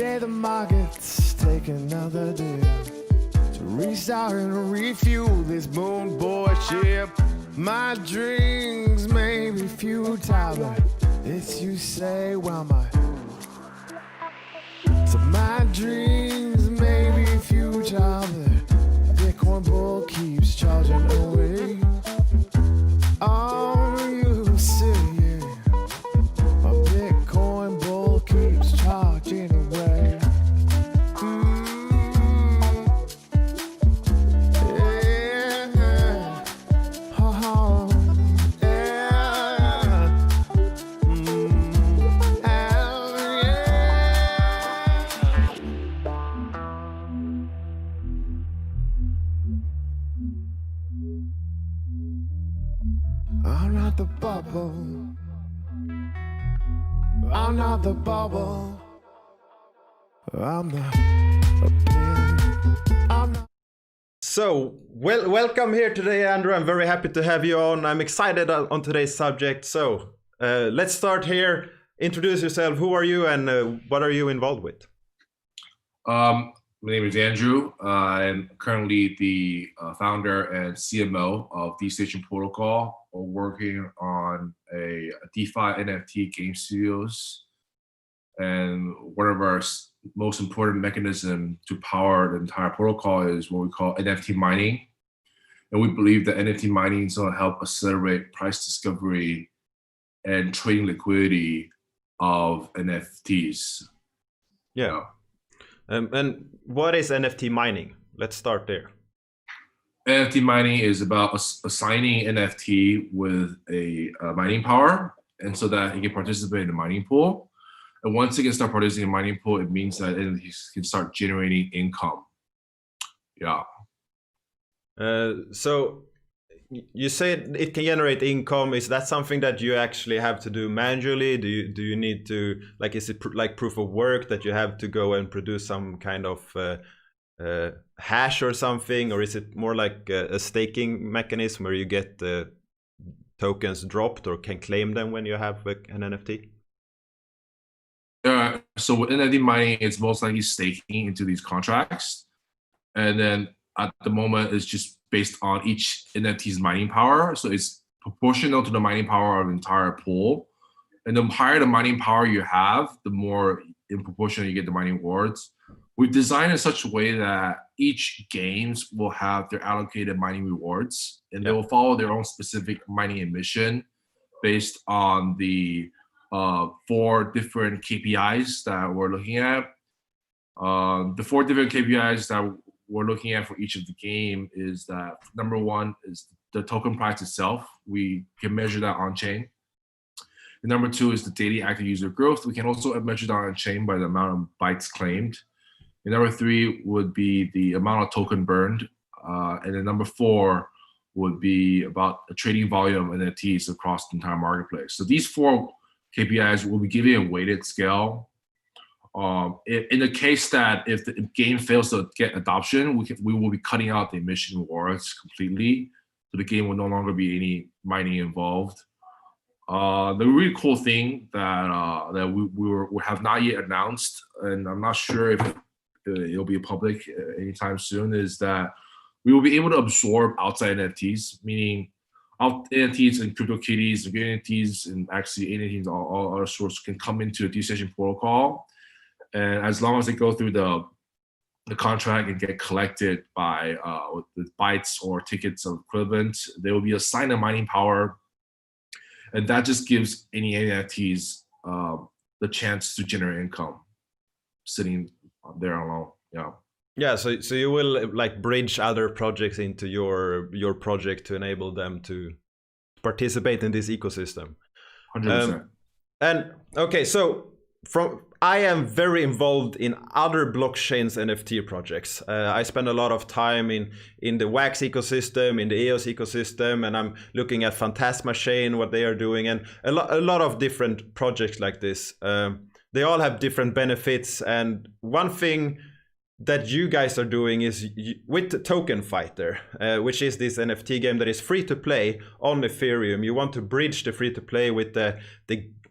Today the markets take another dip to restart and refuel this moon boy ship. My dreams may be futile, but it's you say, well, my dreams may be futile, but Bitcoin bull keeps charging away. Oh, you see, my Bitcoin bull keeps charging away. Yeah. Oh, yeah. I'm not the bubble. I'm not the bubble. I'm not a pin. I'm not. So, welcome here today, Andrew. I'm very happy to have you on. I'm excited on today's subject. So, let's start here. Introduce yourself. Who are you and what are you involved with? My name is Andrew. I'm currently the founder and CMO of DeStation protocol. We're working on a DeFi NFT game studios. And one of our most important mechanism to power the entire protocol is what we call NFT mining. And we believe that NFT mining is going to help accelerate price discovery and trading liquidity of NFTs. Yeah. And what is NFT mining? Let's start there. NFT mining is about assigning NFT with a mining power, and so that it can participate in the mining pool. And once it can start participating in the mining pool, it means that it can start generating income. Yeah. So you said it can generate income. Is that something that you actually have to do manually? Do you need to, like, is it like proof of work that you have to go and produce some kind of hash or something, or is it more like a staking mechanism where you get the tokens dropped or can claim them when you have an NFT? So with NFT mining, it's most likely staking into these contracts, and then at the moment it's just based on each NFT's mining power. So it's proportional to the mining power of the entire pool. And the higher the mining power you have, the more in proportion you get the mining rewards. We've designed in such a way that each games will have their allocated mining rewards, and they will follow their own specific mining emission based on the 4 different KPIs that we're looking at. The 4 different KPIs that we're looking at for each of the game is that number 1 is the token price itself. We can measure that on chain. And number 2 is the daily active user growth. We can also measure that on chain by the amount of bytes claimed. And number 3 would be the amount of token burned. And then number 4 would be about the trading volume of NFTs across the entire marketplace. So these 4 KPIs will be giving a weighted scale. In the case that if the game fails to get adoption, we will be cutting out the emission rewards completely. So the game will no longer be any mining involved. The really cool thing that we have not yet announced, and I'm not sure if it'll be public anytime soon, is that we will be able to absorb outside NFTs, meaning NFTs and CryptoKitties, and NFTs, and actually NFTs, all other sorts can come into the DeStation protocol. And as long as they go through the contract and get collected by the bytes or tickets of equivalent, they will be assigned a mining power. And that just gives any NFTs the chance to generate income sitting there alone. Yeah. Yeah, so you will like bridge other projects into your project to enable them to participate in this ecosystem. 100%. And okay, so I am very involved in other blockchains NFT projects. I spend a lot of time in the Wax ecosystem, in the EOS ecosystem, and I'm looking at Phantasma Chain, what they are doing, and a lot of different projects like this. They all have different benefits, and one thing that you guys are doing is with the Token Fighter, which is this NFT game that is free to play on Ethereum. You want to bridge the free to play with the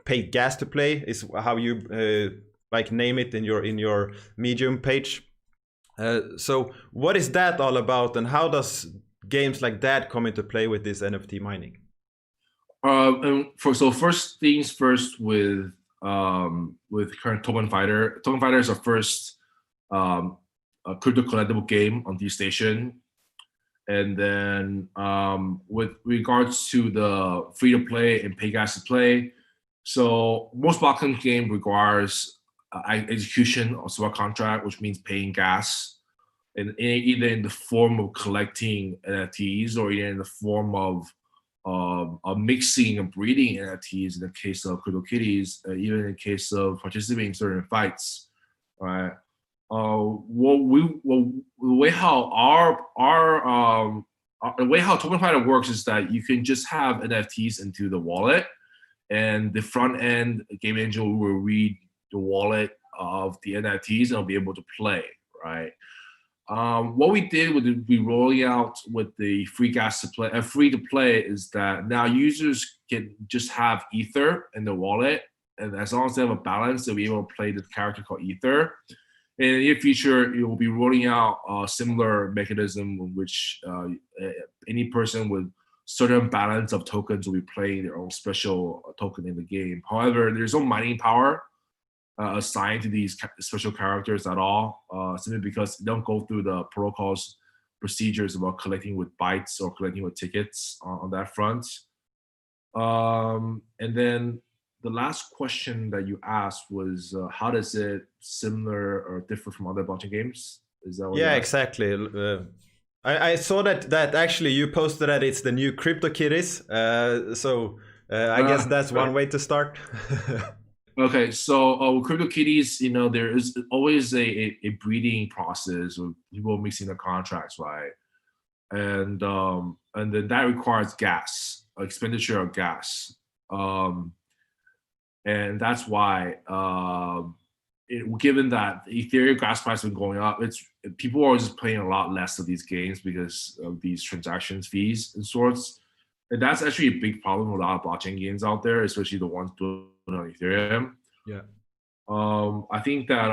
paid gas to play, is how you like name it in your Medium page. So what is that all about, and how does games like that come into play with this NFT mining? So first things first with current Token Fighter. Token Fighter is our first crypto collectible game on DeStation. And then with regards to the free to play and pay gas to play, so most blockchain game requires execution of smart contract, which means paying gas, and either in the form of collecting NFTs or either in the form of mixing and breeding NFTs in the case of CryptoKitties, even in the case of participating in certain fights, right? The way how Token Fighter works is that you can just have NFTs into the wallet, and the front end game engine will read the wallet of the NFTs and will be able to play, right? What we did with the rolling out with the free to play is that now users can just have Ether in the wallet, and as long as they have a balance, they'll be able to play the character called Ether. And in the near future, it will be rolling out a similar mechanism in which any person with certain balance of tokens will be playing their own special token in the game. However, there's no mining power assigned to these special characters at all, simply because they don't go through the protocols procedures about collecting with bytes or collecting with tickets on that front. And then the last question that you asked was, how does it similar or differ from other blockchain games? Is that what Yeah, exactly. I saw that actually you posted that it's the new CryptoKitties. I guess that's one way to start. Okay, so with CryptoKitties, there is always a breeding process with people mixing the contracts, right? And then that requires gas, expenditure of gas. And that's why, given that the Ethereum gas price has been going up, people are just playing a lot less of these games because of these transactions fees and sorts. And that's actually a big problem with a lot of blockchain games out there, especially the ones doing on Ethereum. Yeah. I think that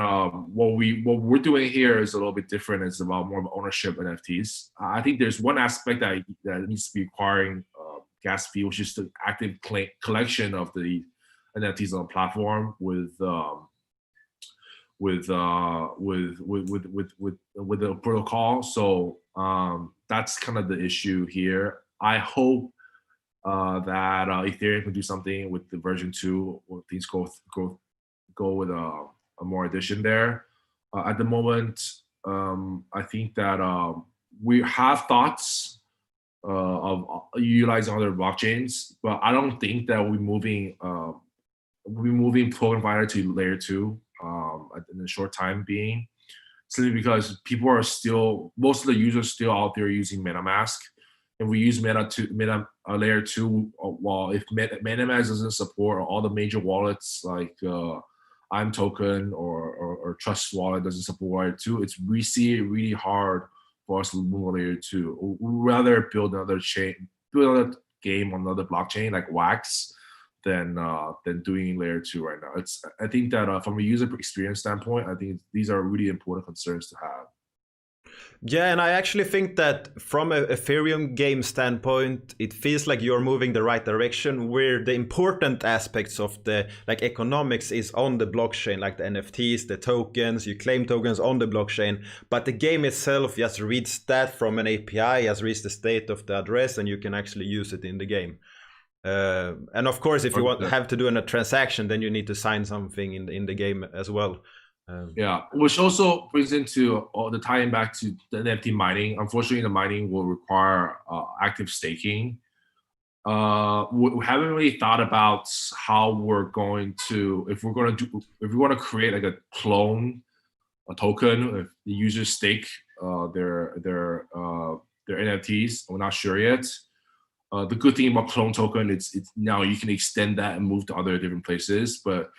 what we're doing here is a little bit different. It's about more of ownership NFTs. I think there's one aspect that needs to be requiring gas fee, which is the active collection of the NFTs on the platform with the protocol. So that's kind of the issue here. I hope that Ethereum can do something with the version 2, where things go with a more addition there. At the moment, I think that we have thoughts of utilizing other blockchains, but I don't think that we're moving Token Fighter to layer 2 in the short time being, simply because most of the users still out there using MetaMask. And we use layer 2. Well, if MetaMask doesn't support all the major wallets like I'm Token or Trust Wallet doesn't support layer 2, we see it really hard for us to move on layer 2. We'd rather build another game on another blockchain like Wax than doing layer 2 right now. I think that from a user experience standpoint, I think these are really important concerns to have. Yeah, and I actually think that from a Ethereum game standpoint, it feels like you're moving the right direction, where the important aspects of the economics is on the blockchain, like the NFTs, the tokens, you claim tokens on the blockchain, but the game itself just reads that from an API, just reads the state of the address, and you can actually use it in the game. And of course, if you have to do a transaction, then you need to sign something in the game as well. Yeah, which also brings into the tying back to the NFT mining. Unfortunately, the mining will require active staking. We haven't really thought about how we're going to, if we want to create like a clone, a token, if the users stake their NFTs. We're not sure yet. The good thing about clone token, it's now you can extend that and move to other different places, but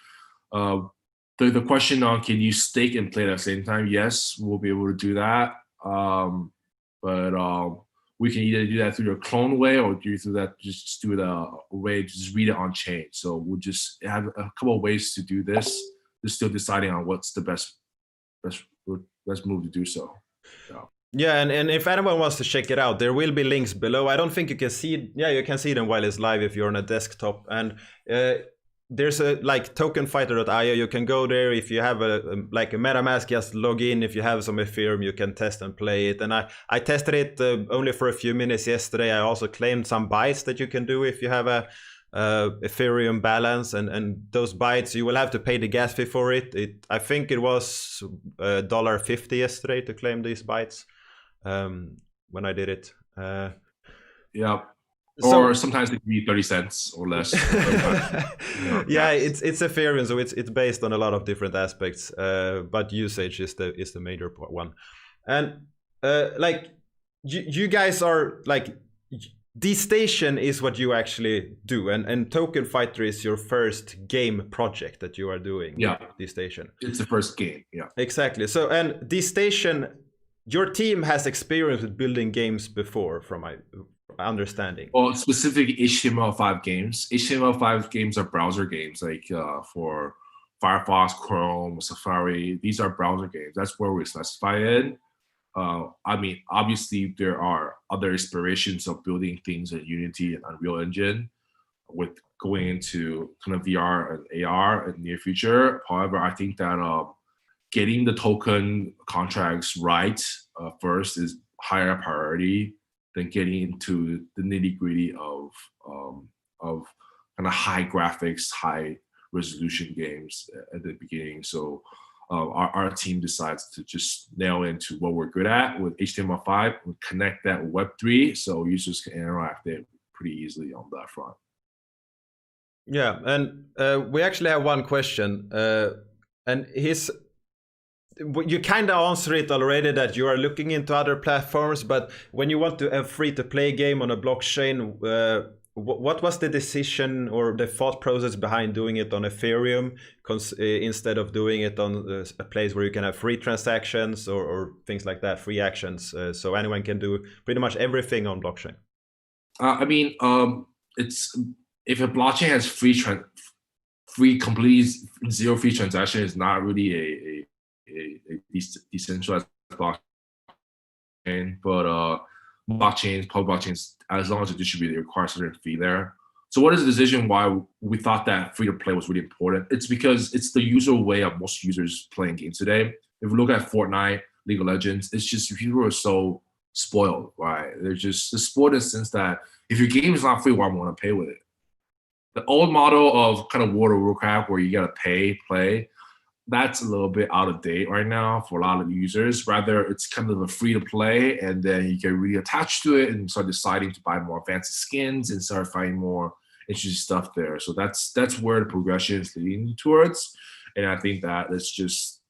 the question on can you stake and play at the same time? Yes, we'll be able to do that. But we can either do that through the clone way or do it a way to just read it on chain. So we'll just have a couple of ways to do this. they're still deciding on what's the best move to do so. Yeah, and if anyone wants to check it out, there will be links below. I don't think you can see, yeah, you can see them while it's live if you're on a desktop. And there's a like tokenfighter.io. You can go there if you have a MetaMask, just log in. If you have some Ethereum, you can test and play it. And I tested it only for a few minutes yesterday. I also claimed some bytes that you can do if you have a Ethereum balance, and those bytes you will have to pay the gas fee for it. I think it was $1.50 yesterday to claim these bytes. When I did it. Yeah. Or sometimes it can be 30 cents or less. Yeah, it's Ethereum, so it's based on a lot of different aspects, but usage is the major one. And like you guys are like, DeStation is what you actually do, and Token Fighter is your first game project that you are doing. Yeah, DeStation. It's the first game. Yeah, exactly. So, and DeStation, your team has experience with building games before, from my understanding. Well, specific HTML5 games. HTML5 games are browser games, like for Firefox, Chrome, Safari. These are browser games. That's where we specify in. I mean, obviously, there are other inspirations of building things in Unity and Unreal Engine, with going into kind of VR and AR in the near future. However, I think that getting the token contracts right first is higher priority than getting into the nitty-gritty of kind of high graphics, high resolution games at the beginning. So our team decides to just nail into what we're good at with HTML5 and connect that with Web3, so users can interact it pretty easily on that front. Yeah, and we actually have one question, and you kind of answered it already, that you are looking into other platforms, but when you want to have free-to-play game on a blockchain, what was the decision or the thought process behind doing it on Ethereum instead of doing it on a place where you can have free transactions or things like that, free actions, so anyone can do pretty much everything on blockchain? I mean, it's if a blockchain has free completely zero fee transaction, is not really a decentralized blockchain, but blockchains, public blockchains, as long as it's distributed, it requires a certain fee there. So what is the decision why we thought that free to play was really important? It's because it's the usual way of most users playing games today. If we look at Fortnite, League of Legends, it's just people are so spoiled, right? They're just spoiled in the sense that if your game is not free, why want to pay with it? The old model of kind of World of Warcraft, where you gotta play, that's a little bit out of date right now for a lot of users. Rather, it's kind of a free to play, and then you get really attached to it and start deciding to buy more fancy skins and start finding more interesting stuff there. So that's where the progression is leading towards, and I think that it's just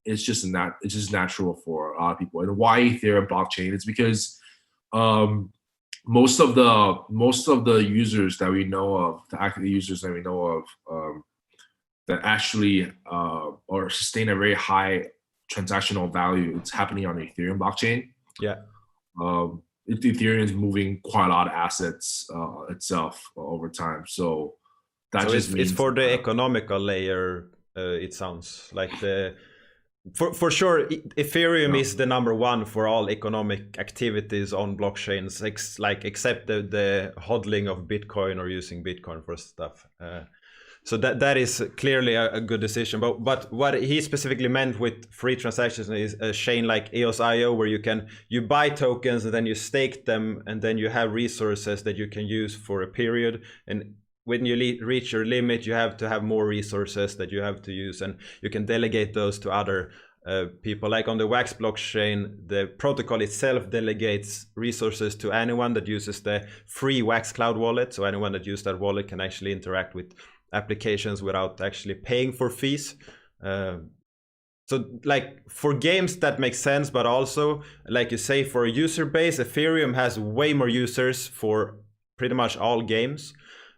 natural for a lot of people. And why Ethereum blockchain is because most of the users that we know of, the active users that we know of, that actually or sustain a very high transactional value, it's happening on the Ethereum blockchain. Yeah. Ethereum is moving quite a lot of assets itself over time. So that just means it's for the economical layer. It sounds like for sure, Ethereum is the number one for all economic activities on blockchains, except the hodling of Bitcoin or using Bitcoin for stuff. So that is clearly a good decision. But what he specifically meant with free transactions is a chain like EOS.io, where you buy tokens and then you stake them, and then you have resources that you can use for a period. And when you reach your limit, you have to have more resources that you have to use, and you can delegate those to other people. Like on the Wax blockchain, the protocol itself delegates resources to anyone that uses the free Wax Cloud wallet. So anyone that uses that wallet can actually interact with applications without actually paying for fees. So like for games that makes sense, but also like you say, for a user base, Ethereum has way more users for pretty much all games.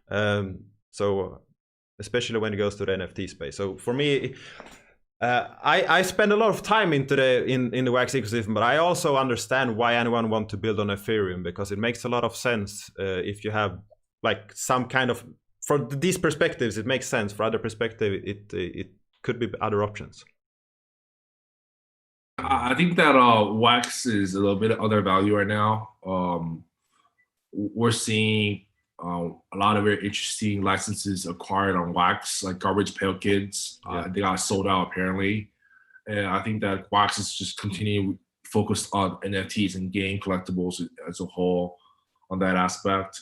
So especially when it goes to the NFT space. So for me, I spend a lot of time into in the Wax ecosystem, but I also understand why anyone want to build on Ethereum, because it makes a lot of sense if you have like some kind of, for these perspectives it makes sense. For other perspective, it could be other options. I think that Wax is a little bit undervalued right now. We're seeing a lot of very interesting licenses acquired on Wax, like Garbage Pail Kids. They got sold out apparently, and I think that Wax is just continuing focused on NFTs and game collectibles as a whole on that aspect.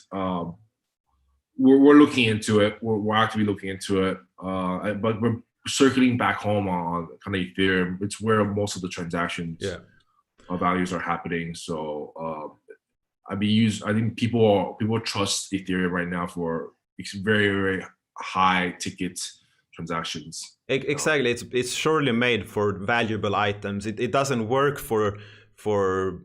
We're looking into it. We're actively looking into it, but we're circling back home on kind of Ethereum. It's where most of the transactions values are happening. So I think people trust Ethereum right now for very, very high ticket transactions. Exactly, it's surely made for valuable items. It doesn't work for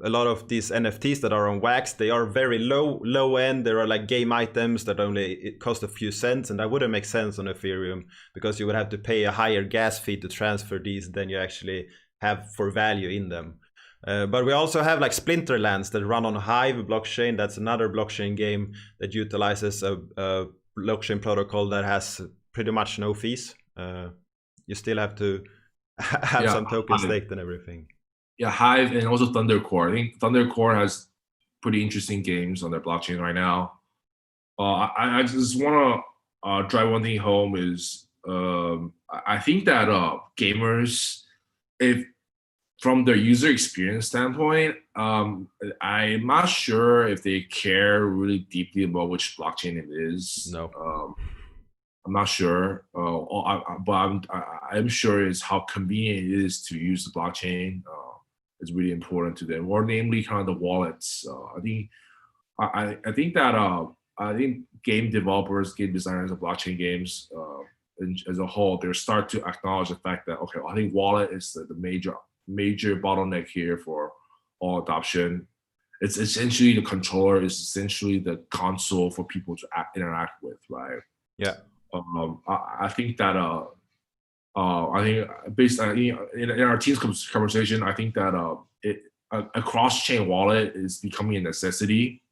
a lot of these NFTs that are on Wax. They are very low end. There are like game items that it cost a few cents, and that wouldn't make sense on Ethereum because you would have to pay a higher gas fee to transfer these than you actually have for value in them. But we also have like Splinterlands that run on Hive blockchain. That's another blockchain game that utilizes a blockchain protocol that has pretty much no fees. You still have to have some tokens staked and everything. Yeah, Hive and also Thundercore. I think Thundercore has pretty interesting games on their blockchain right now. I just want to drive one thing home is I think that gamers, if from their user experience standpoint, I'm not sure if they care really deeply about which blockchain it is. No. I'm not sure, but I'm sure it's how convenient it is to use the blockchain. Is really important to them, or namely kind of the wallets. I think game developers, game designers of blockchain games as a whole, they start to acknowledge the fact that I think wallet is the major bottleneck here for all adoption. It's essentially the controller is essentially the console for people to interact with, right? Yeah. I think that I think based on in our team's conversation, I think that a cross-chain wallet is becoming a necessity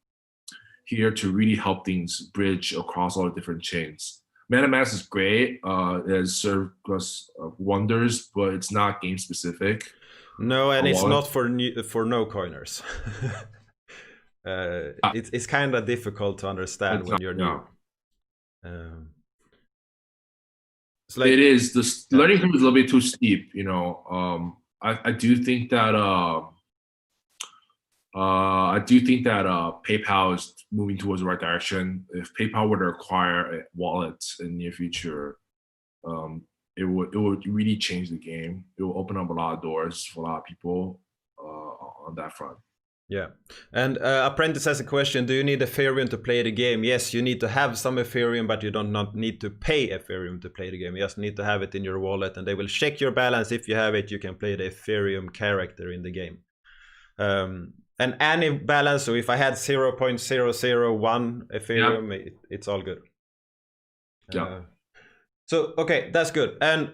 here to really help things bridge across all the different chains. MetaMask is great; it has served us wonders, but it's not game specific. No, and it's not for no coiners. It's kind of difficult to understand when you're new. Like, it is. The learning curve is a little bit too steep, I do think that PayPal is moving towards the right direction. If PayPal were to acquire a wallet in the near future, it would really change the game. It will open up a lot of doors for a lot of people on that front. Yeah, and Apprentice has a question. Do you need Ethereum to play the game? Yes, you need to have some Ethereum, but you don't not need to pay Ethereum to play the game. You just need to have it in your wallet, and they will check your balance. If you have it, you can play the Ethereum character in the game. And any balance, so if I had 0.001 Ethereum, it's all good. Yeah. So, okay, that's good. And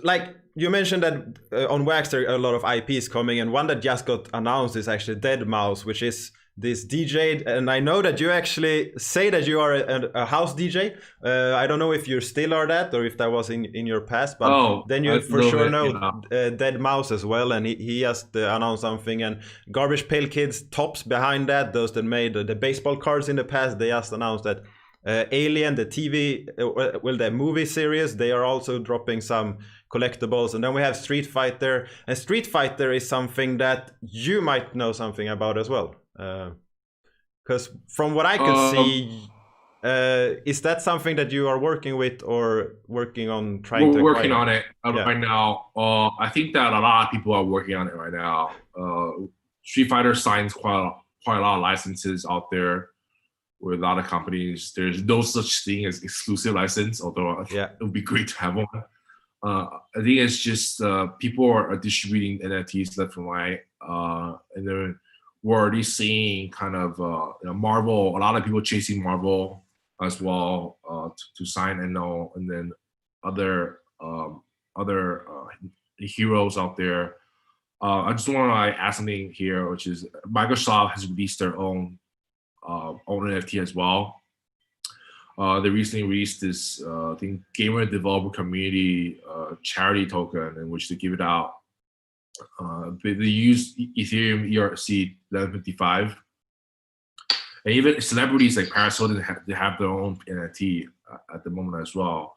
like you mentioned that on Wax there are a lot of IPs coming, and one that just got announced is actually Deadmau5, which is this DJ. And I know that you actually say that you are a house DJ. I don't know if you still are that or if that was in your past, but then you for sure know Deadmau5 as well. And he just announced something. And Garbage Pail Kids tops behind that, those that made the baseball cards in the past, they just announced that Alien, the TV, the movie series, they are also dropping some collectibles. And then we have Street Fighter, and Street Fighter is something that you might know something about as well, because from what I could see, is that something that you are working with or working on trying to acquire? We're working on it right now. I think that a lot of people are working on it right now. Street Fighter signs quite a lot of licenses out there with a lot of companies. There's no such thing as exclusive license, although it would be great to have one. I think it's just people are distributing NFTs left and right, and then we're already seeing kind of Marvel. A lot of people chasing Marvel as well to sign NO, and then other heroes out there. I just want to add something here, which is Microsoft has released their own NFT as well. They recently released this, I think, gamer developer community charity token in which they give it out. They use Ethereum ERC 1155, and even celebrities like Paris Hilton they have their own NFT at the moment as well.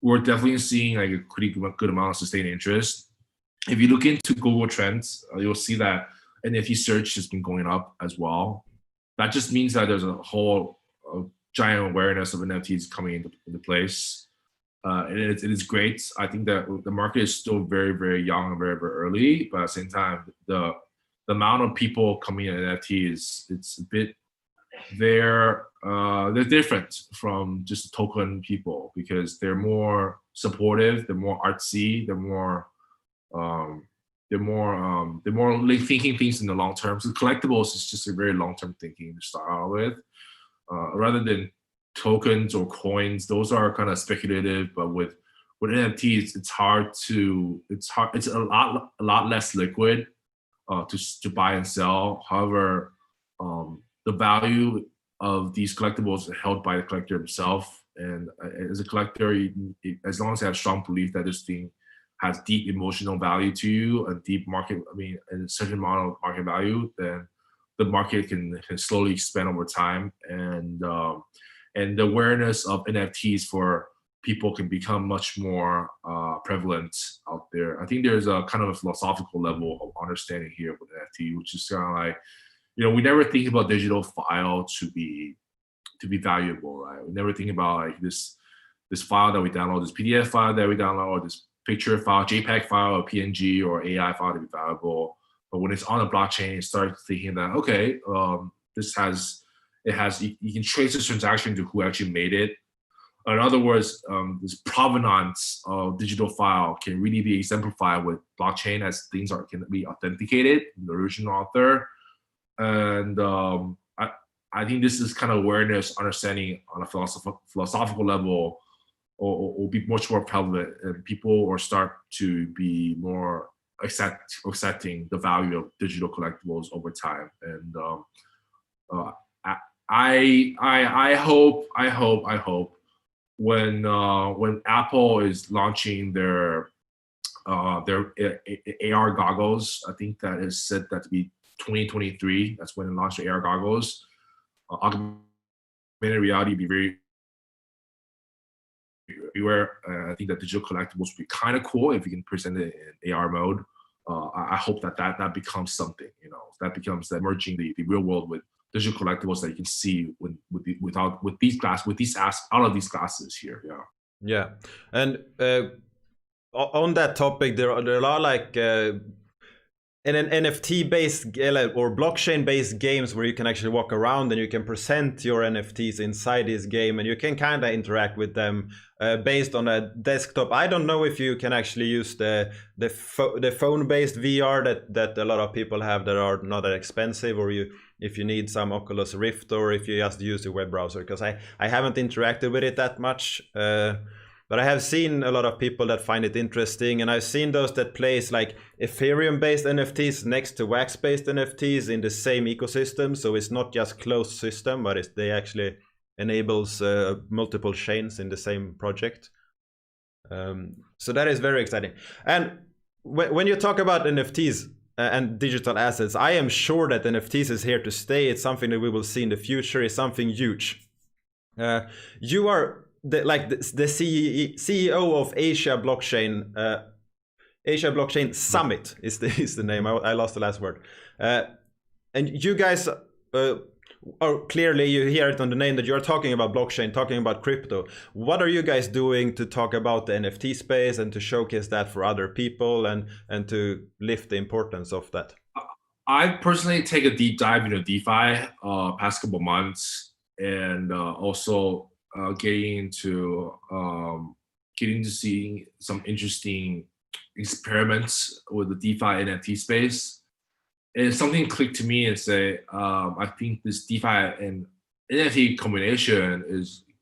We're definitely seeing like a pretty good amount of sustained interest. If you look into Google Trends, you'll see that NFT search has been going up as well. That just means that there's a whole giant awareness of NFTs coming into place. And it is great. I think that the market is still very, very young and very, very early, but at the same time, the amount of people coming in NFTs, it's a bit, they're different from just token people because they're more supportive, they're more artsy, they're more like thinking things in the long term. So collectibles is just a very long term thinking to start out with, rather than tokens or coins. Those are kind of speculative, but with NFTs, it's a lot less liquid to buy and sell. However, the value of these collectibles are held by the collector himself, and as a collector, as long as you have strong belief that this thing has deep emotional value to you and deep market, and a certain amount of market value, then the market can slowly expand over time, and the awareness of NFTs for people can become much more prevalent out there. I think there's a kind of a philosophical level of understanding here with NFT, which is kind of like, we never think about digital file to be valuable, right? We never think about like this file that we download, this PDF file that we download, or this picture file, JPEG file, or PNG, or AI file to be valuable. But when it's on a blockchain, you start thinking that, okay, you can trace this transaction to who actually made it. In other words, this provenance of digital file can really be exemplified with blockchain, as things can be authenticated in the original author. And I think this is kind of awareness, understanding on a philosophical level, or be much more prevalent, and people will start to be more accepting the value of digital collectibles over time. And I hope when Apple is launching their AR goggles, I think that is set that to be 2023. That's when they launch the AR goggles. Augmented reality be very everywhere. I think that digital collectibles would be kind of cool if you can present it in AR mode. I hope that becomes something, that becomes that merging the real world with digital collectibles that you can see out of these glasses here. Yeah, and on that topic, there are a lot like an NFT based or blockchain based games where you can actually walk around and you can present your NFTs inside this game, and you can kind of interact with them based on a desktop. I don't know if you can actually use the phone based VR that a lot of people have that are not that expensive, or if you need some Oculus Rift, or if you just use the web browser, because I haven't interacted with it that much. But I have seen a lot of people that find it interesting, and I've seen those that place like Ethereum-based NFTs next to wax-based NFTs in the same ecosystem. So it's not just closed system, but they actually enables multiple chains in the same project. So that is very exciting. And when you talk about NFTs and digital assets, I am sure that NFTs is here to stay. It's something that we will see in the future. It's something huge. You are the CEO of Asia Blockchain Summit is the name. I lost the last word. And you guys are clearly, you hear it on the name that you're talking about blockchain, talking about crypto. What are you guys doing to talk about the NFT space and to showcase that for other people and to lift the importance of that? I personally take a deep dive into DeFi past couple months, and also getting to seeing some interesting experiments with the DeFi NFT space. And something clicked to me and say, I think this DeFi and NFT combination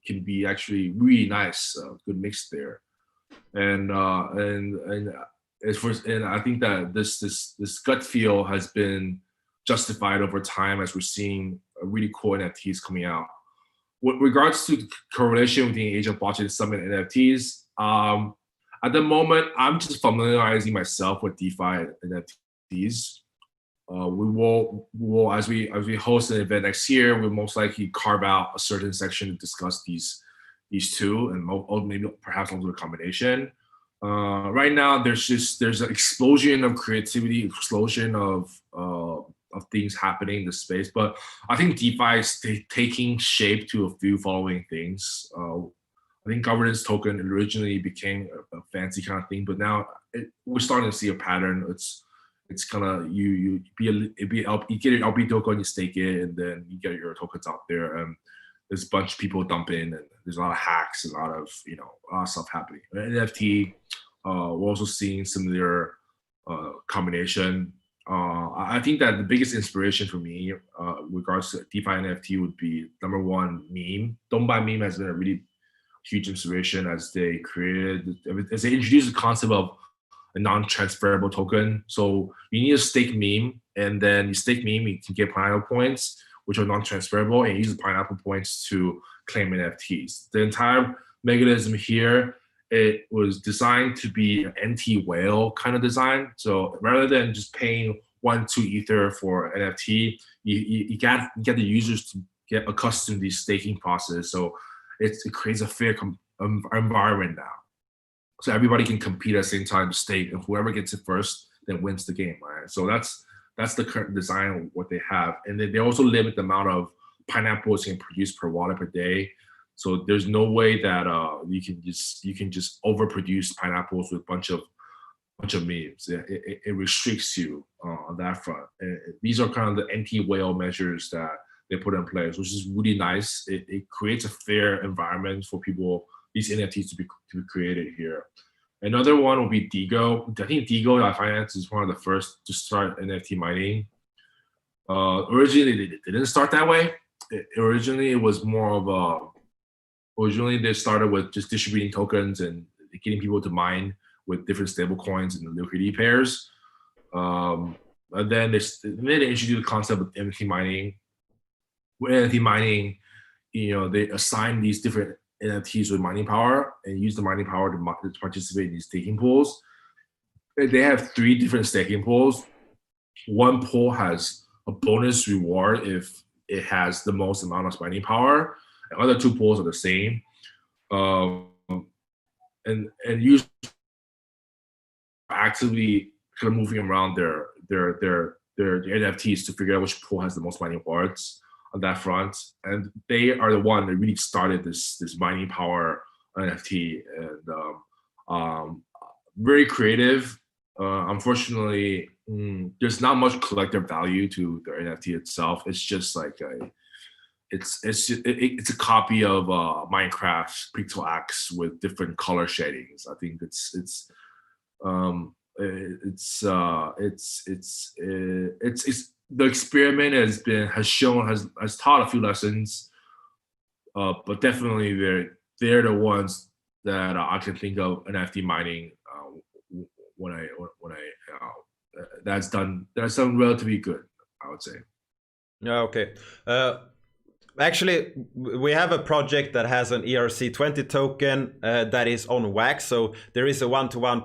can be actually really nice, good mix there. And I think that this gut feel has been justified over time as we're seeing really cool NFTs coming out. with regards to correlation with the age of blockchain summit and NFTs, at the moment, I'm just familiarizing myself with DeFi and NFTs. We will as we host an event next year, we'll most likely carve out a certain section to discuss these two, and maybe perhaps also a combination. Right now, there's an explosion of creativity, explosion of things happening in the space. But I think DeFi is taking shape to a few following things. I think governance token originally became a fancy kind of thing, but now we're starting to see a pattern. It's gonna you get an LP token, you stake it, and then you get your tokens out there. And there's a bunch of people dumping, and there's a lot of hacks, a lot of stuff happening. NFT, we're also seeing similar combination. I think that the biggest inspiration for me, regards to DeFi and NFT, would be number one, meme. Don't Buy Meme has been a really huge inspiration as they introduced the concept of a non-transferable token. So you need to stake meme, and then you stake meme, you can get pineapple points, which are non-transferable, and you use the pineapple points to claim NFTs. The entire mechanism here, it was designed to be an anti-whale kind of design. So rather than just paying 1-2 Ether for NFT, you get the users to get accustomed to the staking process. So it creates a fair environment now. So everybody can compete at the same time to stake, and whoever gets it first then wins the game, right? So that's the current design of what they have. And then they also limit the amount of pineapples you can produce per wallet per day. So there's no way that you can just overproduce pineapples with a bunch of memes. It restricts you on that front. And these are kind of the anti-whale measures that they put in place, which is really nice. It creates a fair environment for people, these NFTs to be created here. Another one will be Digo. I think Digo.finance is one of the first to start NFT mining. Originally, they didn't start that way. Originally, it was more of originally they started with just distributing tokens and getting people to mine with different stable coins and liquidity pairs. And then they introduced the concept of NFT mining. With NFT mining, they assign these different NFTs with mining power and use the mining power to participate in these staking pools. They have 3 different staking pools. One pool has a bonus reward if it has the most amount of mining power. The other 2 pools are the same. And users actively kind of moving around their NFTs to figure out which pool has the most mining rewards on that front. And they are the one that really started this mining power NFT, and very creative. Unfortunately, there's not much collective value to the NFT itself. It's just like it's a copy of Minecraft Pixel X with different color shadings. I think it's the experiment has taught a few lessons, but definitely they're the ones that I can think of NFT mining when I that's done relatively good, I would say. Yeah, okay. Actually, we have a project that has an ERC20 token that is on Wax. So there is a one-to-one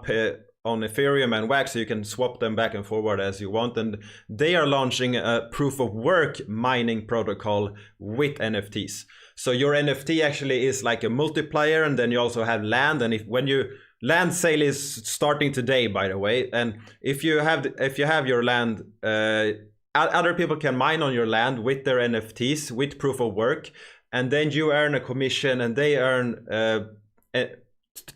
on Ethereum and Wax, so you can swap them back and forward as you want. And they are launching a proof of work mining protocol with NFTs. So your NFT actually is like a multiplier, and then you also have land. And when you land sale is starting today, by the way. And if you have your land, other people can mine on your land with their NFTs with proof of work, and then you earn a commission, and they earn a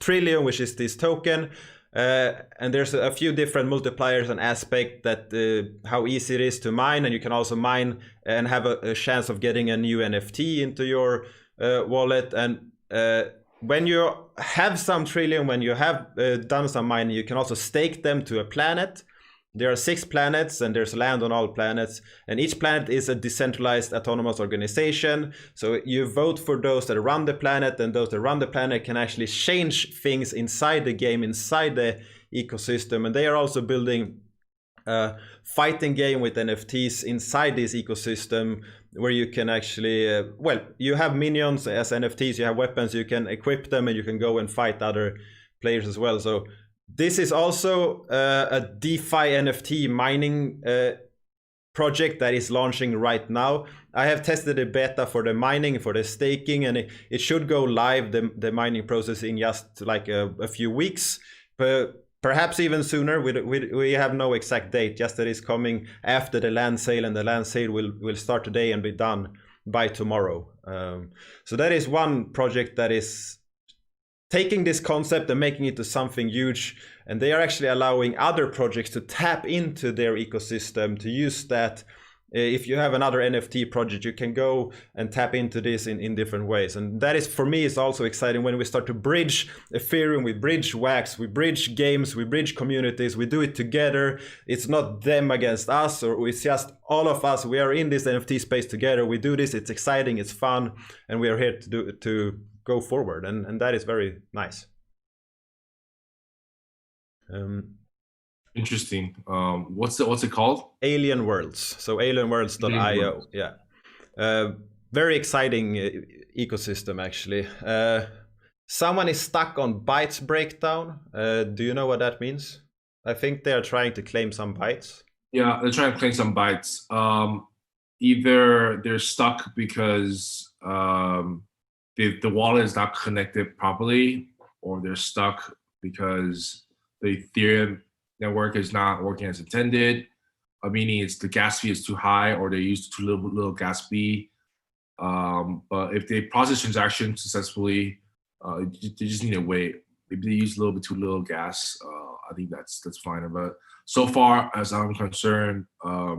trillion, which is this token. And there's a few different multipliers and aspects that how easy it is to mine, and you can also mine and have a chance of getting a new NFT into your wallet. And when you have some trillion, when you have done some mining, you can also stake them to a planet. There are 6 planets, and there's land on all planets, and each planet is a decentralized autonomous organization. So you vote for those that run the planet, and those that run the planet can actually change things inside the game, inside the ecosystem. And they are also building fighting game with NFTs inside this ecosystem, where you can actually, you have minions as NFTs, you have weapons, you can equip them, and you can go and fight other players as well. So this is also a DeFi NFT mining project that is launching right now. I have tested the beta for the mining, for the staking, and it should go live, the mining process, in just like a few weeks, but perhaps even sooner. We have no exact date, just that it's coming after the land sale, and the land sale will start today and be done by tomorrow. So that is one project that is taking this concept and making it to something huge, and they are actually allowing other projects to tap into their ecosystem to use that. If you have another NFT project, you can go and tap into this in different ways. And that is, for me, is also exciting when we start to bridge Ethereum, we bridge Wax, we bridge games, we bridge communities, we do it together. It's not them against us, or it's just all of us. We are in this NFT space together. We do this, it's exciting, it's fun, and we are here to go forward. And that is very nice. Interesting. What's it called? Alien Worlds. So alienworlds.io. Yeah. Very exciting ecosystem, actually. Someone is stuck on bytes breakdown. Do you know what that means? I think they are trying to claim some bytes. Yeah, they're trying to claim some bytes. Either they're stuck because the wallet is not connected properly, or they're stuck because the Ethereum network is not working as intended, meaning it's the gas fee is too high, or they use too little gas fee. But if they process transactions successfully, they just need to wait. If they use a little bit too little gas, I think that's fine. But so far, as I'm concerned, I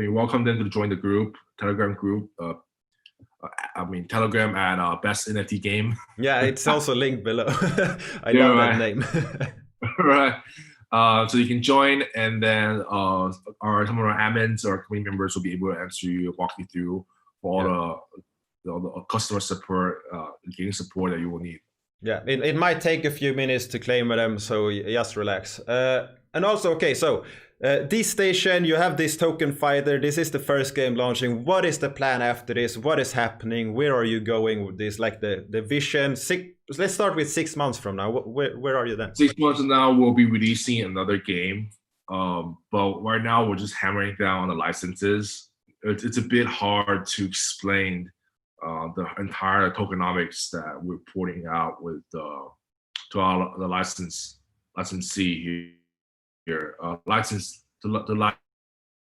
welcome them to join the group, Telegram group. Telegram at Best NFT Game. Yeah, it's also linked below. I love that name. Right. So you can join, and then some of our admins or community members will be able to answer you, walk you through all the customer support, gaming support that you will need. Yeah, it might take a few minutes to claim them, so just relax. And also, okay, so DeStation, you have this token fighter. This is the first game launching. What is the plan after this? What is happening? Where are you going with this? Like the vision. Let's start with 6 months from now. Where are you then? 6 months from now, we'll be releasing another game. But right now, we're just hammering down on the licenses. It's a bit hard to explain the entire tokenomics that we're putting out with to the licensee here. The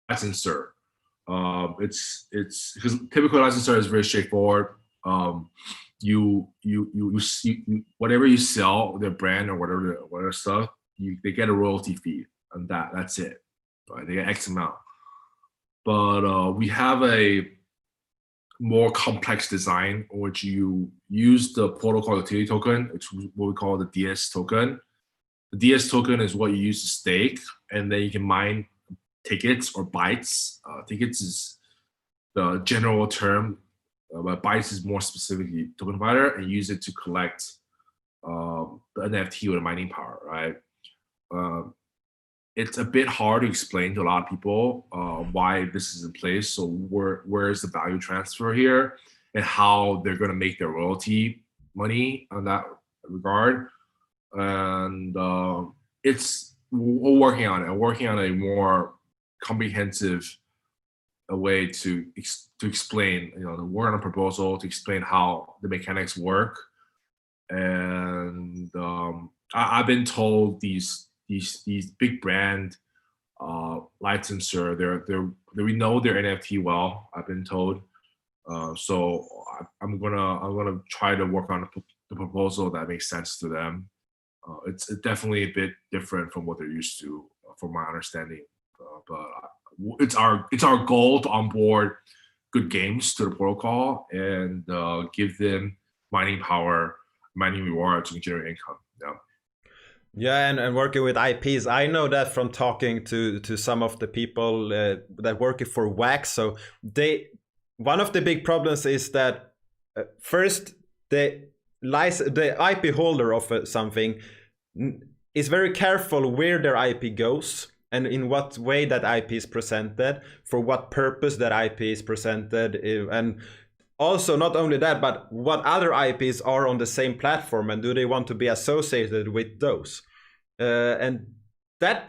licensor. It's because typical licensor is very straightforward. You whatever you sell, their brand or whatever stuff, they get a royalty fee, and that's it. Right? They get X amount. But we have a more complex design, which you use the protocol utility token. It's what we call the DS token. The DS token is what you use to stake, and then you can mine tickets or bytes. Tickets is the general term, but bytes is more specifically token fighter, and use it to collect the NFT with the mining power, right? It's a bit hard to explain to a lot of people why this is in place. So where is the value transfer here, and how they're going to make their royalty money on that regard. And we're working on it. We're working on a more comprehensive way to explain, we're on a proposal to explain how the mechanics work. And I've been told these big brand licensor, we know their NFT well. I've been told, so I'm gonna try to work on the proposal that makes sense to them. It's definitely a bit different from what they're used to, from my understanding. But it's our goal to onboard good games to the protocol and give them mining power, mining rewards to generate income. Yeah. Yeah, and working with IPs, I know that from talking to some of the people that work for Wax. So one of the big problems is that first the IP holder of something is very careful where their IP goes, and in what way that IP is presented, for what purpose that IP is presented, and also not only that, but what other IPs are on the same platform, and do they want to be associated with those? And that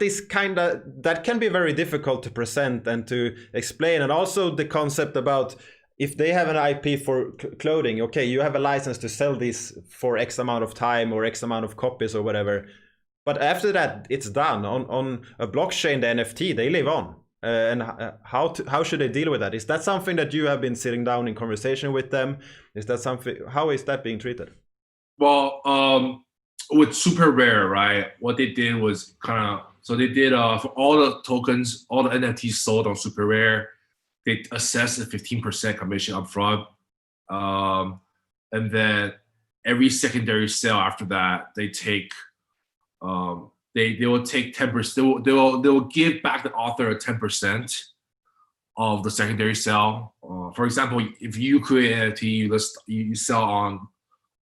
can be very difficult to present and to explain. And also the concept about, if they have an IP for clothing, okay, you have a license to sell this for X amount of time or X amount of copies or whatever. But after that, it's done. On a blockchain, the NFT, they live on. And how should they deal with that? Is that something that you have been sitting down in conversation with them? Is that something? How is that being treated? Well, with Super Rare, right? What they did was so they did for all the tokens, all the NFTs sold on Super Rare, they assess a 15% commission upfront, and then every secondary sale after that, they take. They will take 10%. They will give back the author a 10% of the secondary sale. For example, if you create an NFT, you sell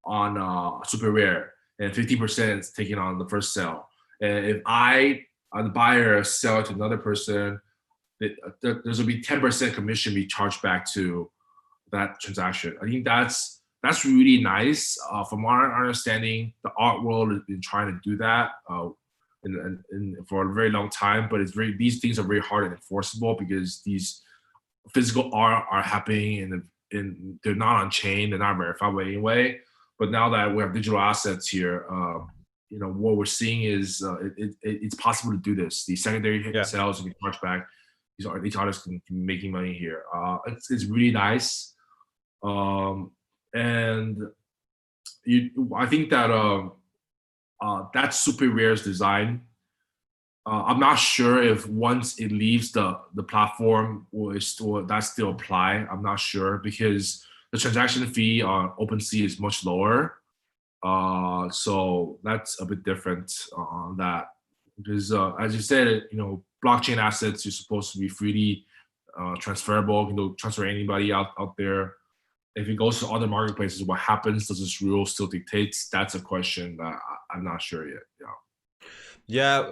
on Super Rare, and 50% is taken on the first sale. And if I, the buyer, sell it to another person, there's will be 10% commission be charged back to that transaction. I think that's really nice. From our understanding, the art world has been trying to do that for a very long time, but these things are very hard and enforceable because these physical art are happening and they're not on chain, they're not verifiable anyway. But now that we have digital assets here, what we're seeing is it's possible to do this. These secondary sales and charge back. These artists can be making money here. It's really nice. And I think that that's Super Rare's design. I'm not sure if once it leaves the platform will that still apply. I'm not sure because the transaction fee on OpenSea is much lower. So that's a bit different on that. Because as you said, blockchain assets are supposed to be freely transferable. You can transfer anybody out there. If it goes to other marketplaces, what happens? Does this rule still dictate? That's a question that I'm not sure yet. Yeah,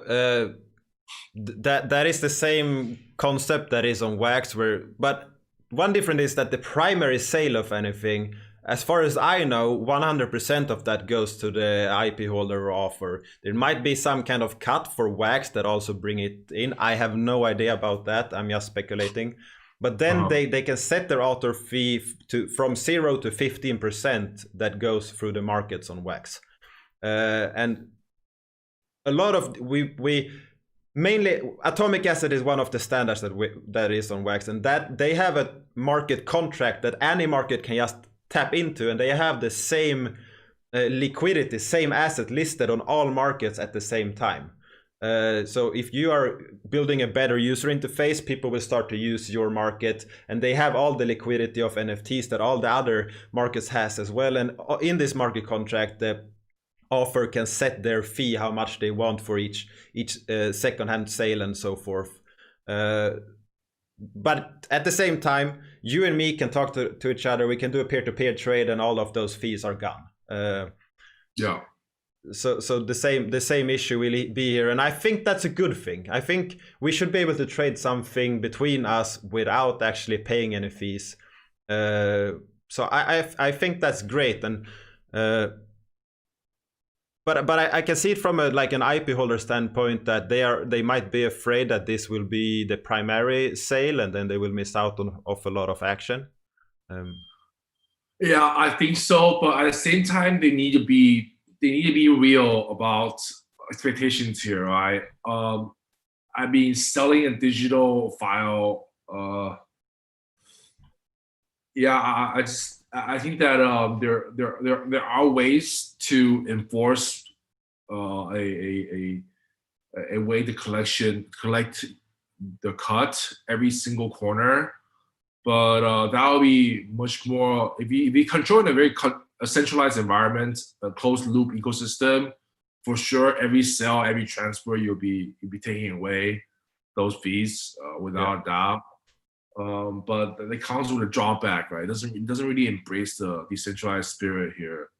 that is the same concept that is on Wax, but one difference is that the primary sale of anything, as far as I know, 100% of that goes to the IP holder or offer. There might be some kind of cut for Wax that also bring it in. I have no idea about that. I'm just speculating. But then they can set their author fee from 0 to 15% that goes through the markets on Wax. And a lot of we mainly atomic acid is one of the standards that is on Wax, and that they have a market contract that any market can just tap into, and they have the same liquidity, same asset listed on all markets at the same time. So if you are building a better user interface, people will start to use your market, and they have all the liquidity of NFTs that all the other markets has as well. And in this market contract, the offer can set their fee, how much they want for each second-hand sale and so forth. But at the same time, you and me can talk to each other. We can do a peer-to-peer trade, and all of those fees are gone. Yeah. So the same issue will be here, and I think that's a good thing. I think we should be able to trade something between us without actually paying any fees. So I think that's great, and but I can see it from an IP holder standpoint that they might be afraid that this will be the primary sale, and then they will miss out on a lot of action. Yeah, I think so, but at the same time, they need to be real about expectations here, right? I mean, selling a digital file. I think that there are ways to enforce a way to collect the cut every single corner, but that will be much more if you control in a very centralized environment, a closed loop ecosystem. For sure, every sale, every transfer, you'll be taking away those fees without a doubt. But it comes with a drawback, right? It doesn't really embrace the decentralized spirit here.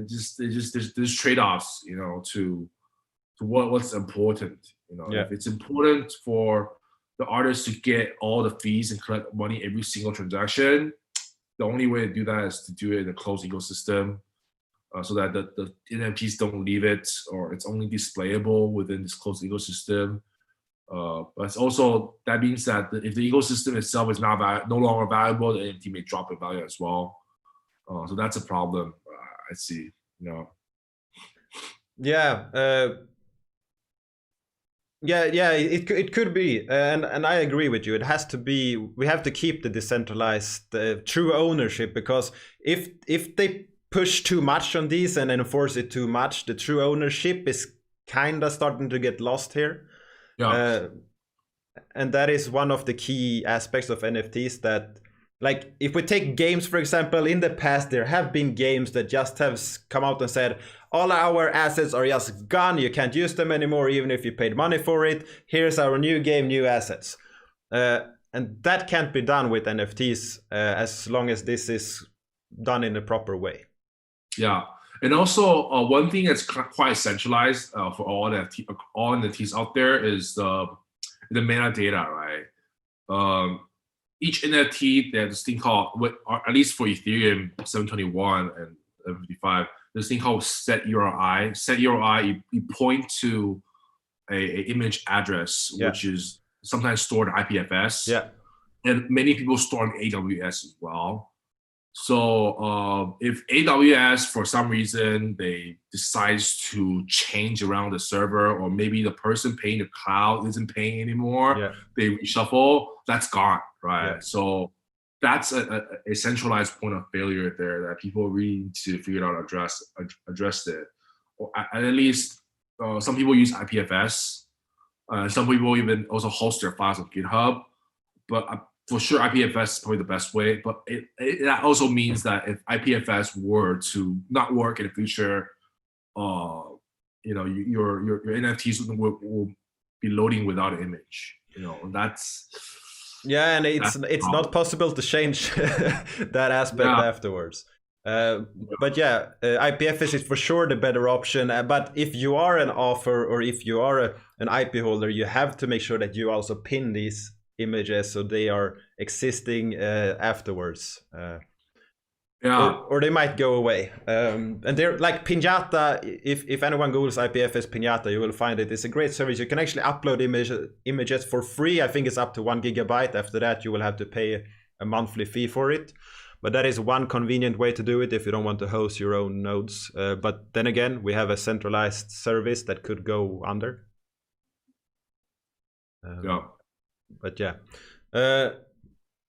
There's trade-offs, to to what's important. If it's important for the artist to get all the fees and collect money every single transaction, the only way to do that is to do it in a closed ecosystem, so that the NFTs don't leave it, or it's only displayable within this closed ecosystem. But it's also, that means that if the ecosystem itself is no longer valuable, the NFT may drop in value as well. So that's a problem, I see. Yeah. It could be, and I agree with you. It has to be. We have to keep the decentralized, true ownership, because if they push too much on these and enforce it too much, the true ownership is kind of starting to get lost here. Yeah. And that is one of the key aspects of NFTs. That, like, if we take games, for example, in the past there have been games that just have come out and said, all our assets are just gone, you can't use them anymore even if you paid money for it, here's our new game, new assets. And that can't be done with NFTs as long as this is done in a proper way. Yeah. And also, one thing that's quite centralized for all NFTs out there is the metadata, right? Each NFT, there's this thing called, at least for Ethereum 721 and 55, there's this thing called set URI. Set URI, you point to a image address, which is sometimes stored in IPFS. Yeah. And many people store in AWS as well. So if AWS, for some reason, they decides to change around the server, or maybe the person paying the cloud isn't paying anymore, they reshuffle, that's gone, right? So that's a centralized point of failure there that people really need to figure out, address it. Or at least some people use IPFS. Some people even also host their files on GitHub. But for sure, IPFS is probably the best way, but that also means that if IPFS were to not work in the future, your NFTs will be loading without an image. That's and it's not possible to change that aspect afterwards. But IPFS is for sure the better option. But if you are an author, or if you are an IP holder, you have to make sure that you also pin these images so they are existing afterwards, or they might go away. And they're like Pinata. If anyone googles IPFS Pinata, you will find it. It's a great service. You can actually upload images for free. I think it's up to 1 gigabyte. After that, you will have to pay a monthly fee for it. But that is one convenient way to do it if you don't want to host your own nodes. But then again, we have a centralized service that could go under. But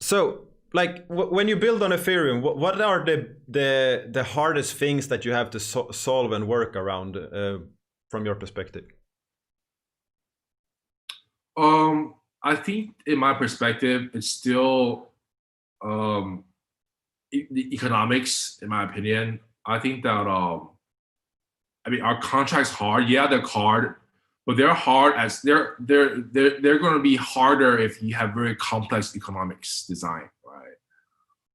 so like when you build on Ethereum, what are the hardest things that you have to solve and work around from your perspective? I think in my perspective, it's still the economics, in my opinion. I think that our contracts hard. Yeah, they're hard. But they're hard as they're going to be harder if you have very complex economics design, right?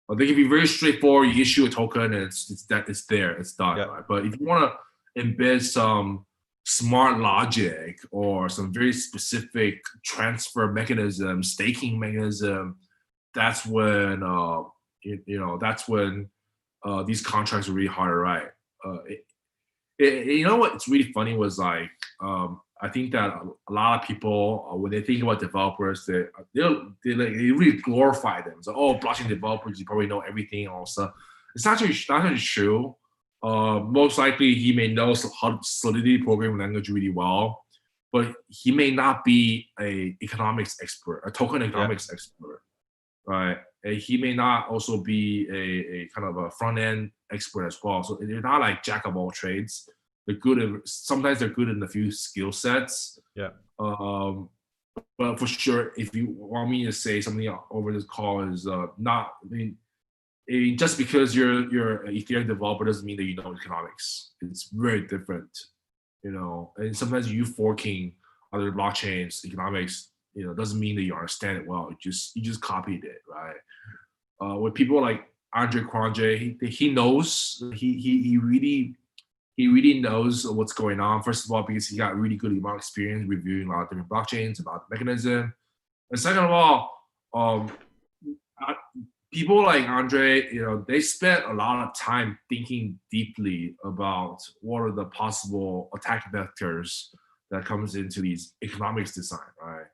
Or they can be very straightforward. You issue a token and it's there, it's done, right? But if you want to embed some smart logic or some very specific transfer mechanism, staking mechanism, that's when these contracts are really hard to write. What's really funny was like. I think that a lot of people, when they think about developers, they really glorify them. So, blockchain developers, you probably know everything and all stuff. It's not actually true. Most likely, he may know how to Solidity programming language really well, but he may not be a economics expert, a token economics expert, right? And he may not also be a kind of a front end expert as well. So they're not like jack of all trades. They're good. Sometimes they're good in a few skill sets. But for sure, if you want me to say something over this call, is not. Just because you're an Ethereum developer doesn't mean that you know economics. It's very different, And sometimes you forking other blockchains economics, doesn't mean that you understand it well. You just copied it, right? With people like Andrew Fai, he knows. He really he really knows what's going on. First of all, because he got really good amount of experience reviewing a lot of different blockchains about the mechanism. And second of all, people like Andre, they spent a lot of time thinking deeply about what are the possible attack vectors that comes into these economics design, right?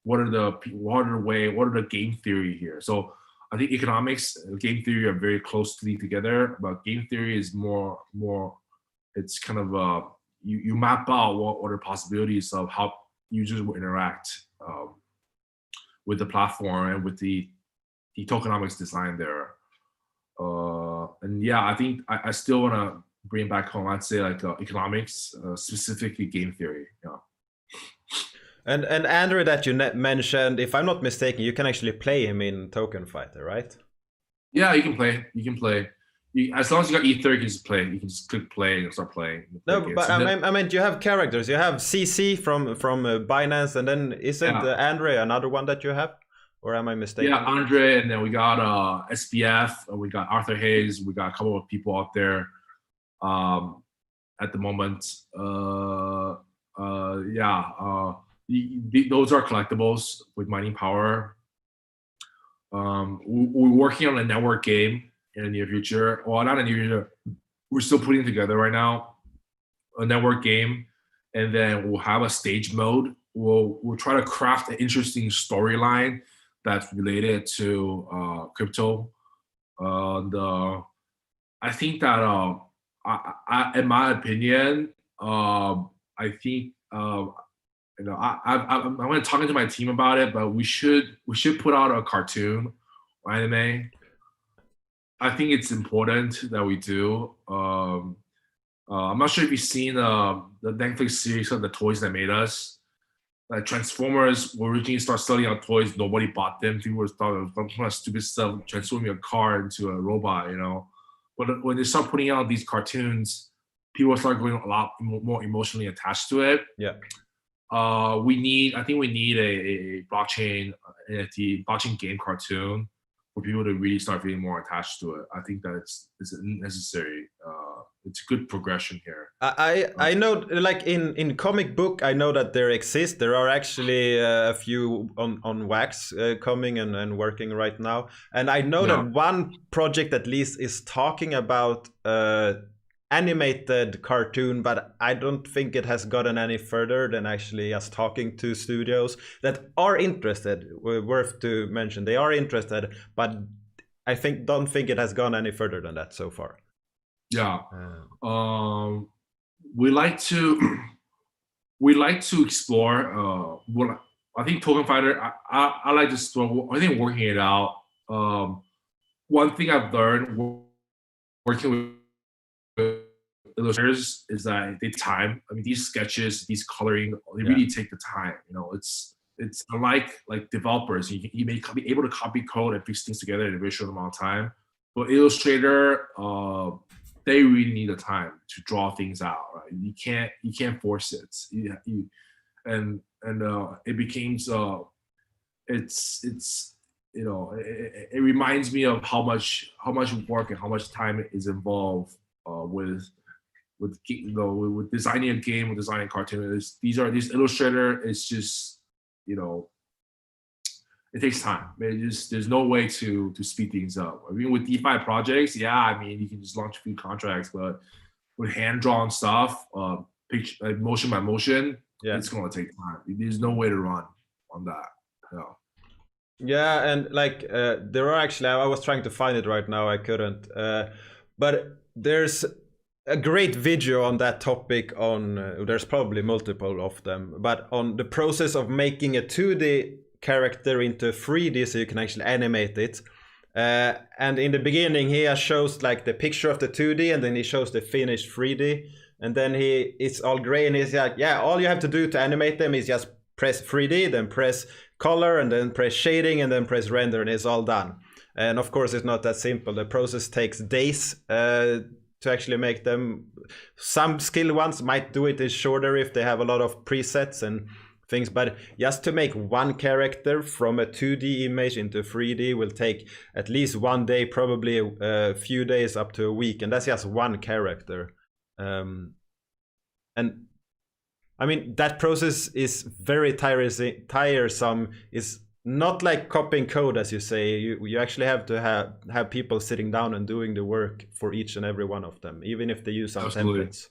What are the game theory here? So I think economics and game theory are very closely together, but game theory is more. It's kind of you map out what are possibilities of how users will interact with the platform and with the tokenomics design there. And yeah, I think I still want to bring back home. I'd say like economics, specifically game theory. Yeah. And Andrew, that you mentioned, if I'm not mistaken, you can actually play him in Token Fighter, right? Yeah, you can play. As long as you got Ether, you can just play. You can just click play and start playing. No, but I mean, you have characters. You have CC from Binance, and then isn't Andre another one that you have? Or am I mistaken? Yeah, Andre, and then we got SBF, we got Arthur Hayes, we got a couple of people out there at the moment. Those are collectibles with mining power. We're working on a network game in the near future. Well, not in the near future. We're still putting together right now a network game, and then we'll have a stage mode. We'll try to craft an interesting storyline that's related to crypto. I think that in my opinion, I think I'm going to talk to my team about it, but we should put out a cartoon or anime. I think it's important that we do. I'm not sure if you've seen the Netflix series of The Toys That Made Us. Like Transformers originally started selling out toys, nobody bought them. People thought it was some kind of stupid stuff, transforming a car into a robot, But when they start putting out these cartoons, people start going a lot more emotionally attached to it. Yeah. I think we need a blockchain NFT, blockchain game cartoon for people to really start feeling more attached to it. I think that it's necessary. It's a good progression here. I know, like in comic book, I know that there are actually a few on Wax coming and working right now. And I know that one project at least is talking about animated cartoon, but I don't think it has gotten any further than actually us talking to studios that are interested. Worth to mention, they are interested, but I don't think it has gone any further than that so far. Yeah, we like to explore. I think Token Fighter. I like to explore. I think working it out. One thing I've learned working with illustrators is that they time. I mean, these sketches, these coloring, they really take the time. It's unlike like developers. You may be able to copy code and fix things together in a very short amount of time. But Illustrator, they really need the time to draw things out. Right? You can't force it. It becomes it reminds me of how much work and how much time is involved with designing a game, with designing a cartoon. These Illustrator. It's just it takes time. There's no way to speed things up. I mean, with DeFi projects, you can just launch a few contracts, but with hand-drawn stuff, motion by motion, it's going to take time. There's no way to run on that. Yeah, and like there are actually, I was trying to find it right now, I couldn't. But there's a great video on that topic on, there's probably multiple of them, but on the process of making a 2D character into 3D so you can actually animate it. And in the beginning he shows like the picture of the 2D, and then he shows the finished 3D, and then it's all gray, and he's like, all you have to do to animate them is just press 3D, then press color, and then press shading, and then press render, and it's all done. And of course it's not that simple. The process takes days to actually make them. Some skilled ones might do it shorter if they have a lot of presets and things, but just to make one character from a 2D image into 3D will take at least 1 day, probably a few days up to a week, and that's just one character. And I mean, that process is very tiresome. It's not like copying code, as you say. You actually have to have people sitting down and doing the work for each and every one of them, even if they use some templates.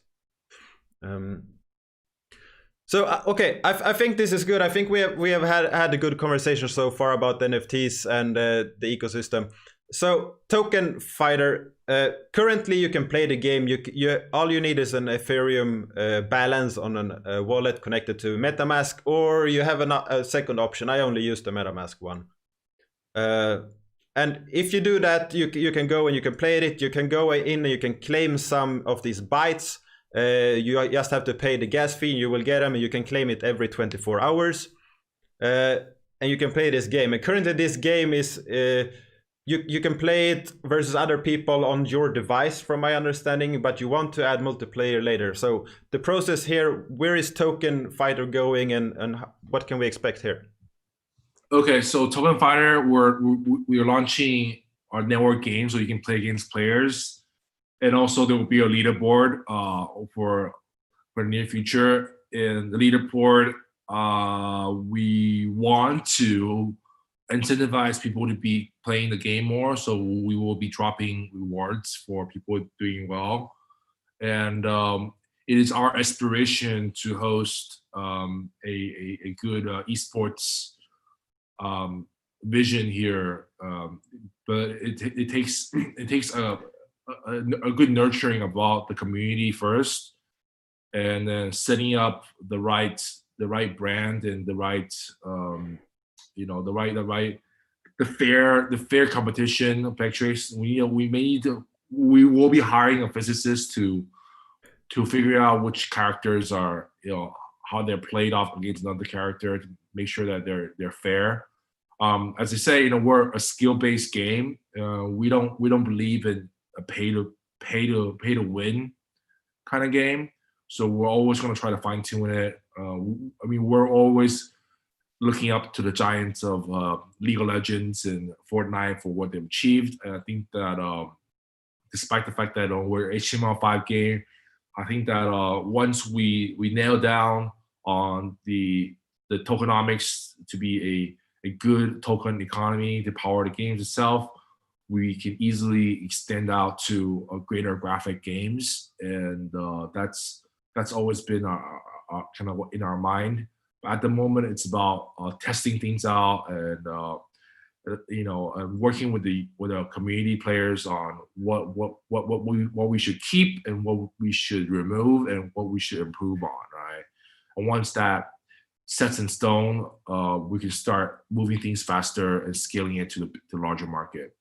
So okay, I think this is good. I think we have had a good conversation so far about the NFTs and the ecosystem. So Token Fighter, currently you can play the game. You all you need is an Ethereum balance on a wallet connected to MetaMask, or you have a second option. I only use the MetaMask one. And if you do that, you can go and you can play it. You can go in and you can claim some of these bytes. You just have to pay the gas fee. You will get them, and you can claim it every 24 hours. And you can play this game. And currently, this game is you can play it versus other people on your device, from my understanding. But you want to add multiplayer later. So the process here: where is Token Fighter going, and what can we expect here? Okay, so Token Fighter, we are launching our network game, so you can play against players, and also there will be a leaderboard for the near future. In the leaderboard, we want to incentivize people to be playing the game more, so we will be dropping rewards for people doing well, and it is our aspiration to host a good esports vision here, but it takes a good nurturing about the community first, and then setting up the right brand and the right the fair competition metrics. We will be hiring a physicist to figure out which characters are, how they're played off against another character, to make sure that they're fair. As I say, we're a skill-based game. We don't believe in a pay to win kind of game. So we're always going to try to fine tune it. We're always looking up to the giants of League of Legends and Fortnite for what they've achieved. And I think that despite the fact that we're HTML5 game, I think that once we nail down on the tokenomics to be a good token economy to power the games itself, we can easily extend out to a greater graphic games, and that's always been our kind of in our mind. But at the moment, it's about testing things out and working with our community players on what we should keep and what we should remove and what we should improve on, right? And once that sets in stone, we can start moving things faster and scaling it to the larger market.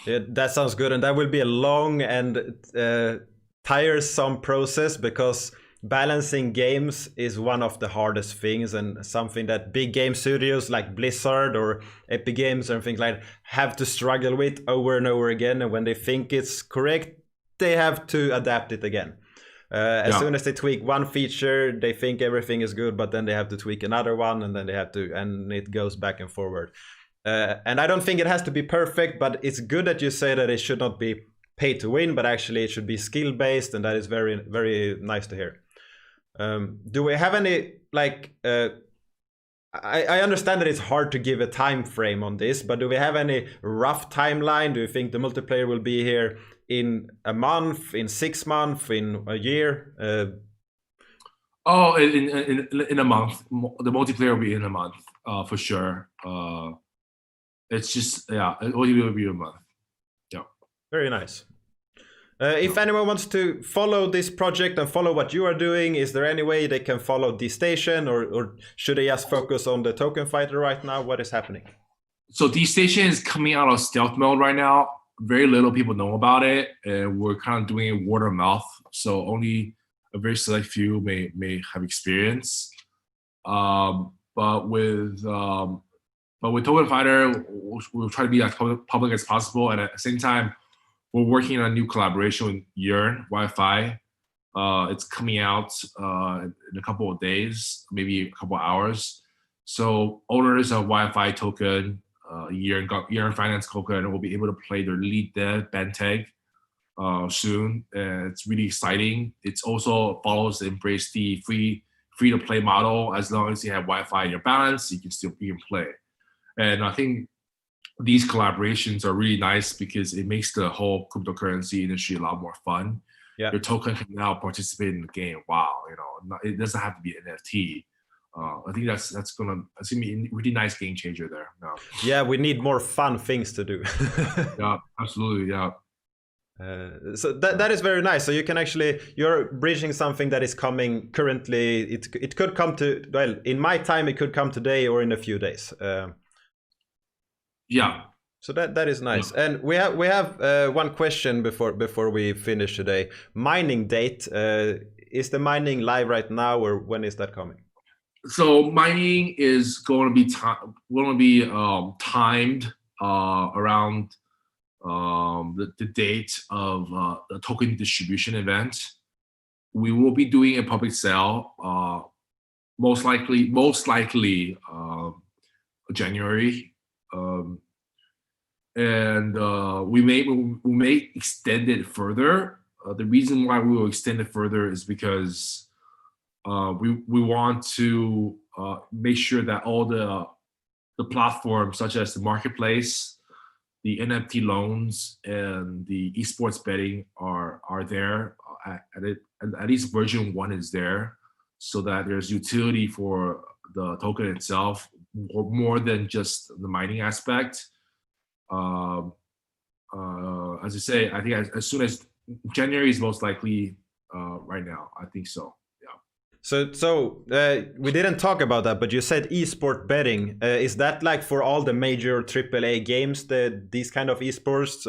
Yeah, that sounds good, and that will be a long and tiresome process, because balancing games is one of the hardest things, and something that big game studios like Blizzard or Epic Games and things like that have to struggle with over and over again. And when they think it's correct, they have to adapt it again. As soon as they tweak one feature, they think everything is good, but then they have to tweak another one, and then they have to, and it goes back and forward. And I don't think it has to be perfect, but it's good that you say that it should not be pay to win, but actually it should be skill based, and that is very, very nice to hear. Do we have any, like, I understand that it's hard to give a time frame on this, but do we have any rough timeline? Do you think the multiplayer will be here in a month, in 6 months, in a year? In a month. The multiplayer will be in a month, for sure. It's just, it will be a month. Yeah. Very nice. If anyone wants to follow this project and follow what you are doing, is there any way they can follow DeStation, or should they just focus on the Token Fighter right now? What is happening? So DeStation is coming out of stealth mode right now. Very little people know about it, and we're kind of doing it word of mouth. So only a very select few may have experience. But with Token Fighter, we'll try to be as public as possible, and at the same time, we're working on a new collaboration with Yearn Wi-Fi. It's coming out in a couple of days, maybe a couple of hours. So owners of Wi-Fi token, Yearn Finance token, will be able to play their lead dev Benteg soon. It's really exciting. It's also follows the embrace the free to play model. As long as you have Wi-Fi in your balance, you can still be in play. And I think these collaborations are really nice because it makes the whole cryptocurrency industry a lot more fun. Yeah. Your token can now participate in the game. Wow, it doesn't have to be an NFT. I think that's gonna be a really nice game changer there. Yeah, we need more fun things to do. Yeah, absolutely. Yeah. So that is very nice. So you can you're bridging something that is coming currently. It could come to, well, in my time it could come today or in a few days. Yeah. So that is nice. Yeah. And we have one question before we finish today. Mining date, is the mining live right now, or when is that coming? So mining is going to be timed around the date of the token distribution event. We will be doing a public sale, most likely January, and we may extend it further. The reason why we will extend it further is because we want to make sure that all the platforms, such as the marketplace, the NFT loans, and the esports betting are there. At least version 1 is there, so that there's utility for the token itself, more than just the mining aspect. As I say, I think as soon as January is most likely right now. I think so. So we didn't talk about that, but you said esport betting. Is that like for all the major AAA games, these kind of esports,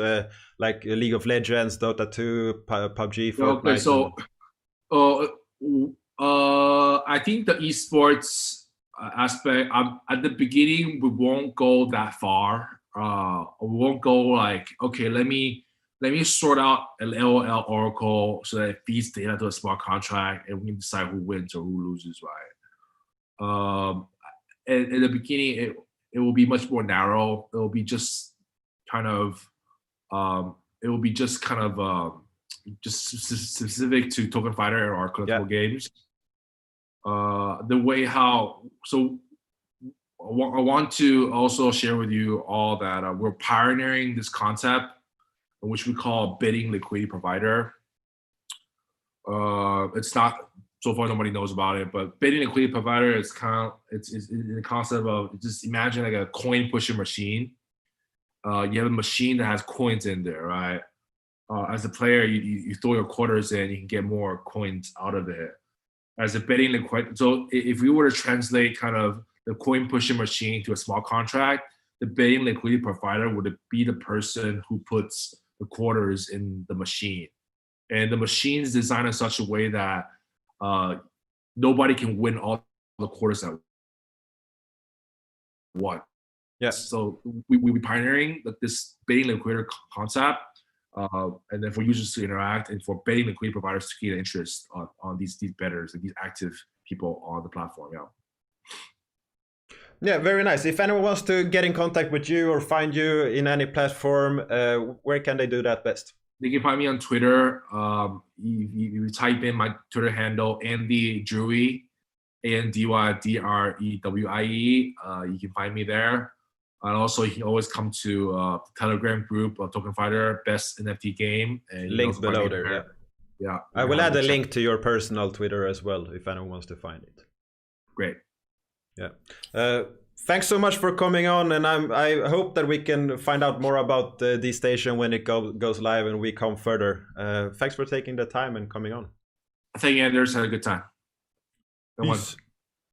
like League of Legends, Dota 2, PUBG, Fortnite? Okay, I think the esports aspect, at the beginning, we won't go that far. We won't go like, okay, let me sort out an LOL oracle so that it feeds data to a smart contract, and we can decide who wins or who loses, right? And in the beginning, it will be much more narrow. It will be just kind of, just specific to Token Fighter or collectible games. I want to also share with you all that we're pioneering this concept, which we call bidding liquidity provider. It's not, so far nobody knows about it, but bidding liquidity provider is it's the concept of, just imagine like a coin pusher machine. You have a machine that has coins in there, right? As a player, you throw your quarters in, you can get more coins out of it. As a bidding liquidity, so if we were to translate kind of the coin pushing machine to a small contract, the bidding liquidity provider would be the person who puts the quarters in the machine. And the machine is designed in such a way that nobody can win all the quarters at once. Yes. So we're pioneering this bidding liquidity concept, and then for users to interact, and for bidding liquidity providers to get interest on these bettors and these active people on the platform. Yeah, very nice. If anyone wants to get in contact with you or find you in any platform, where can they do that best? They can find me on Twitter. You type in my Twitter handle, Andy Drewie, ANDYDREWIE. You can find me there. And also, you can always come to the Telegram group, Token Fighter, best NFT game. And link below there. Yeah. I will add a link to your personal Twitter as well, if anyone wants to find it. Great. Yeah. Thanks so much for coming on, and I hope that we can find out more about DeStation when it goes live and we come further. Thanks for taking the time and coming on. Thank you, Anders. Had a good time. Peace.